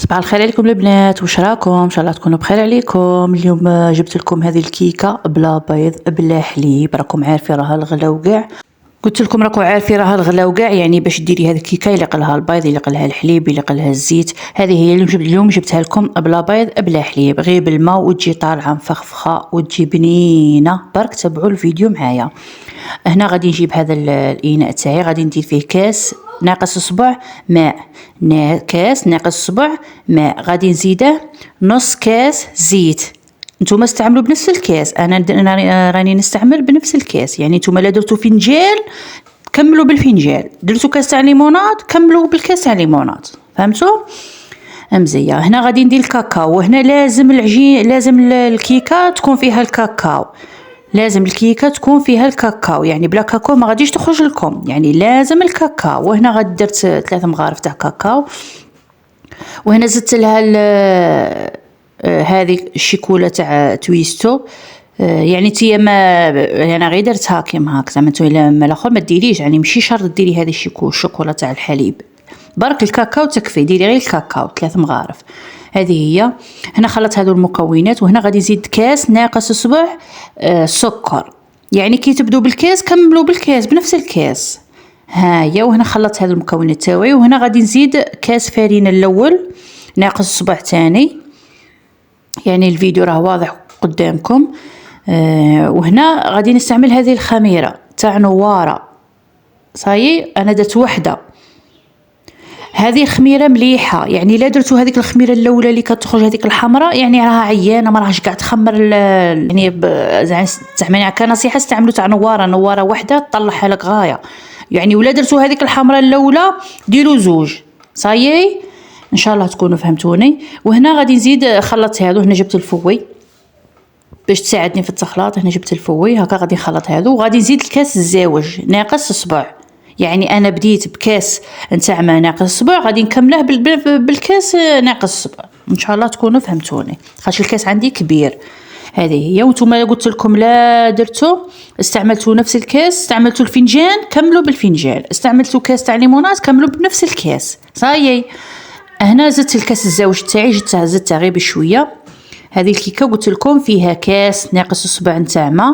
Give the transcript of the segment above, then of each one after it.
صباح الخير عليكم البنات، واش راكم؟ ان شاء الله تكونوا بخير عليكم. اليوم جبت لكم هذه الكيكه بلا بيض بلا حليب. راكم عارفين راها الغلا وكاع، قلت لكم راكم عارفين راها الغلا وكاع. يعني باش ديري هذه الكيكه يليق لها البيض، يليق لها الحليب، يليق لها الزيت. هذه هي اليوم جبتها لكم بلا بيض بلا حليب، غير بالماء وتجي طالعه مفخفخه وتجي بنينه. برك تبعوا الفيديو معايا. هنا غادي نجيب هذا الاناء تاعي، غادي ندير فيه كاس ناقص صبع ماء، كاس ناقص صبع ماء. غادي نزيده نص كاس زيت. نتوما استعملوا بنفس الكاس، انا راني نستعمل بنفس الكاس. يعني نتوما لا درتو فنجال كملوا بالفنجال، درتو كاس تاع ليموناد كملوا بالكاس تاع ليموناد. فهمتوا مزيه؟ هنا غادي ندير الكاكاو، وهنا لازم العجين، لازم الكيكه تكون فيها الكاكاو، لازم الكيكه تكون فيها الكاكاو. يعني بلا كاكاو ما غاديش تخرج لكم، يعني لازم الكاكاو. وهنا غادي درت 3 مغارف تاع كاكاو، وهنا زدت لها هذه الشيكوله تاع تويستو. يعني تي ما انا غير درتها كيما هاك، زعما نتوما ما الاخر ما ديريش، يعني ماشي شرط ديري هذه الشوكولا تاع الحليب، برك الكاكاو تكفي. ديري غير الكاكاو 3 مغارف. هذه هي. هنا خلطت هذو المكونات، وهنا غادي نزيد كاس ناقص صبع سكر. يعني كي تبدو بالكاس كملوا بالكاس بنفس الكاس. هاهي. وهنا خلطت هذو المكونات تاوعي، وهنا غادي نزيد كاس فرينه الاول ناقص صبع ثاني. يعني الفيديو راه واضح قدامكم. وهنا غادي نستعمل هذه الخميره تاع نواره. صايي انا درت وحده. هذه خميره مليحه، يعني لا درتو هذيك الخميره الاولى اللي كتخرج هذيك الحمراء، يعني راها عيانه ما راهش قاع تخمر. يعني زعما كنصيحه استعملوا تاع نواره وحده تطلعها لك غايه. يعني ولا درتو هذيك الحمراء الاولى ديروا زوج. صايي ان شاء الله تكونوا فهمتوني. وهنا غادي نزيد خلطت هذو. هنا جبت الفوي باش تساعدني في التخلاط. هنا جبت الفوي هكا غادي نخلط هذو، وغادي نزيد الكاس الزاوج ناقص صبع. يعني انا بديت بكاس نتاع ما ناقص صبع، غادي نكمله بالكاس ناقص صبع. ان شاء الله تكونوا فهمتوني، خاطر الكاس عندي كبير. هذه هي. وانتم قلت لكم لا درتو استعملتوا نفس الكاس، استعملتوا الفنجان كملوا بالفنجان، استعملتوا كاس تاع ليموناد كملوا بنفس الكاس. صايي. هنا زدت الكاس الزاوج تاعي، زدتها غير بشويه. هذه الكيكه قلت لكم فيها كاس ناقص صبع نتاع ماء،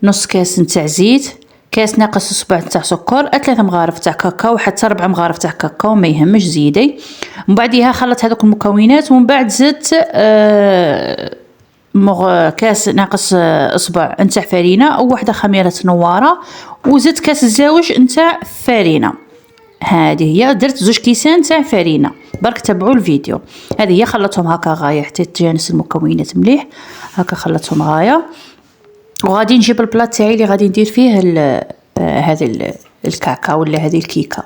نص كاس نتاع زيت، كاس ناقص صبع تاع سكر، 3 مغارف تاع كاكاو، حتى 4 مغارف تاع كاكاو ما يهمش زيدي. من بعدها خلطت هذوك المكونات، ومن بعد زدت كاس ناقص اصبع نتاع فرينه او وحده خميره نواره، وزدت كاس الزاوج نتاع فرينه. هذه هي. درت 2 كيسان تاع فرينه. برك تبعوا الفيديو. هذه هي. خلطتهم هكا غايه حتى تجانس المكونات مليح. هكا خلطتهم غايه. وغادي نجيب البلاط تاعي اللي غادي ندير فيه هذا الكاكاو ولا هذه الكيكه.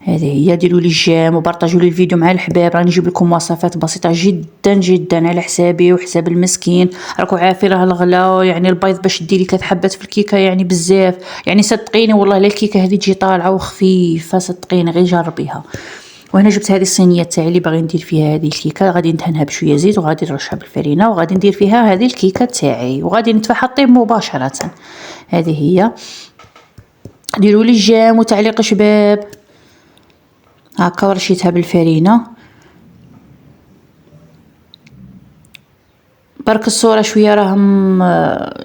هذه هي. ديروا لي الجيم وبارطاجوا لي الفيديو مع الحباب. راني نجيب لكم وصفات بسيطه جدا جدا على حسابي وحساب المسكين. راكم عارفين راه الغلا، يعني البيض باش ديري 3 حبات في الكيكه يعني بزاف. يعني صدقيني والله لا الكيكه هذه تجي طالعه وخفيفه، صدقيني غير جربيها. وهنا جبت هذه الصينيه تاعي اللي باغي ندير فيها هذه الكيكه، غادي ندهنها بشويه زيت، وغادي نرشها بالفرينه، وغادي ندير فيها هذه الكيكه تاعي، وغادي ندفعها طيب مباشره. هذه هي. ديروا لي الجيم وتعليق شباب. هكا ورشيتها بالفرينه. برك الصوره شويه راهم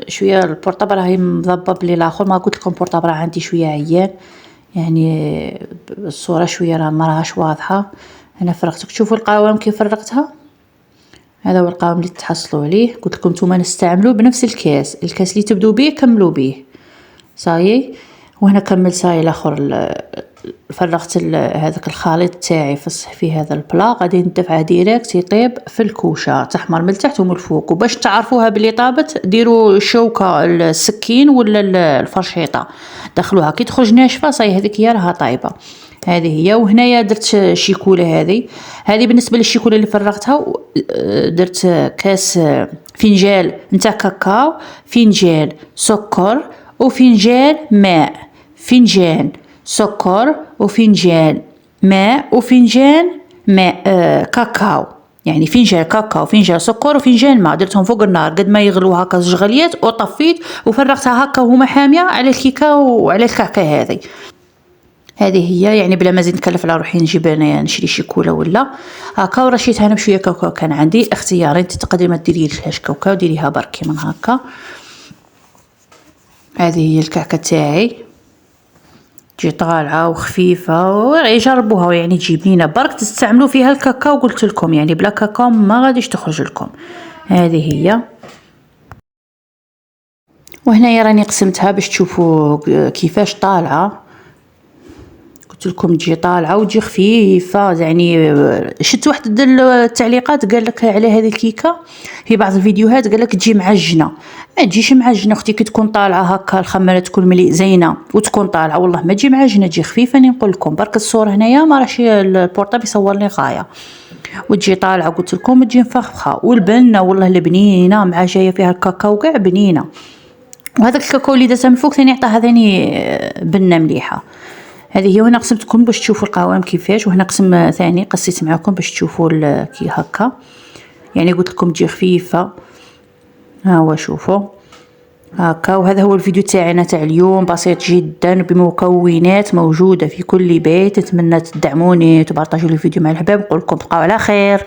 شويه البورطابل راهي مضبب لي الاخر، ما قلت لكم البورطابل عندي شويه عيان، يعني الصوره شويه راه ما راهاش واضحه. هنا فرغتك، تشوفوا القوام كيف فرغتها. هذا هو القوام اللي تحصلوا عليه. قلت لكم نتوما نستعملوا بنفس الكاس اللي تبدو به كملوا به. صايي. وهنا كمل صاي الاخر. فرغت هذاك الخليط تاعي في هذا البلا، غادي ندفعه ديريكت يطيب في الكوشه، تحمر من التحت ومن الفوق. وباش تعرفوها بلي طابت ديروا الشوكه السكين ولا الفرشيطه، دخلوها كي تخرج ناشفه صاي هذيك هي راها طايبه. هذه هي. وهنايا درت شيكوله. هذه بالنسبه للشيكوله اللي فرغتها. درت كاس فنجال نتاع كاكاو، فنجال سكر، وفنجال ماء، فنجان سكر وفنجان ماء وفنجان ماء كاكاو. يعني فنجان كاكاو، فنجان سكر، وفنجان ماء. درتهم فوق النار قد ما يغلوا هكا 2 غليات، وطفيت وفرغتها هكا وهما حاميه على الكيكه وعلى الكعكه هذه. هذه هي يعني بلا ما نزيد نكلف على روحي نجيب انايا نشري شيكولا ولا هكا. ورشيتها انا بشويه كاكاو كان عندي اختياري، انت تقدري ما ديريلهاش كاكاو ديريها بركي من هكا. هذه هي الكعكه تاعي، تجي طالعه وخفيفه، جربوها يعني تجي بنينه برك تستعملوا فيها الكاكاو. قلت لكم يعني بلا كاكاو ما غاديش تخرج لكم. هذه هي. وهنايا راني قسمتها باش تشوفوا كيفاش طالعه. قلت لكم تجي طالعه وتجي خفيفه يعني. شفت واحد التعليقات قال لك على هذه الكيكه في بعض الفيديوهات، قال لك تجي معجنه. ما تجيش معجنه اختي، كي تكون طالعه هكا الخميره تكون ملي زينه وتكون طالعه والله ما تجي معجنه، تجي خفيفه. راني نقول لكم برك الصوره هنايا ما راهش البورطابل يصور لي غايه. وتجي طالعه قلت لكم تجي مفخخه والبنه والله البنينه مع جايه فيها الكاكاو كاع بنينه. وهذاك الكاكاو اللي درته من فوق ثاني عطاها ثاني بنه مليحه. هذه هي. وهنا قسمتكم باش تشوفوا القوام كيفاش، وهنا قسم ثاني قصيت معكم باش تشوفوا كي هكا يعني. قلت لكم تجي خفيفه. ها هو شوفوا هكا. وهذا هو الفيديو تاعنا تاع اليوم، بسيط جدا بمكونات موجوده في كل بيت. نتمنى تدعموني وتبارطاجوا الفيديو مع الحباب. نقول لكم بقاو على خير.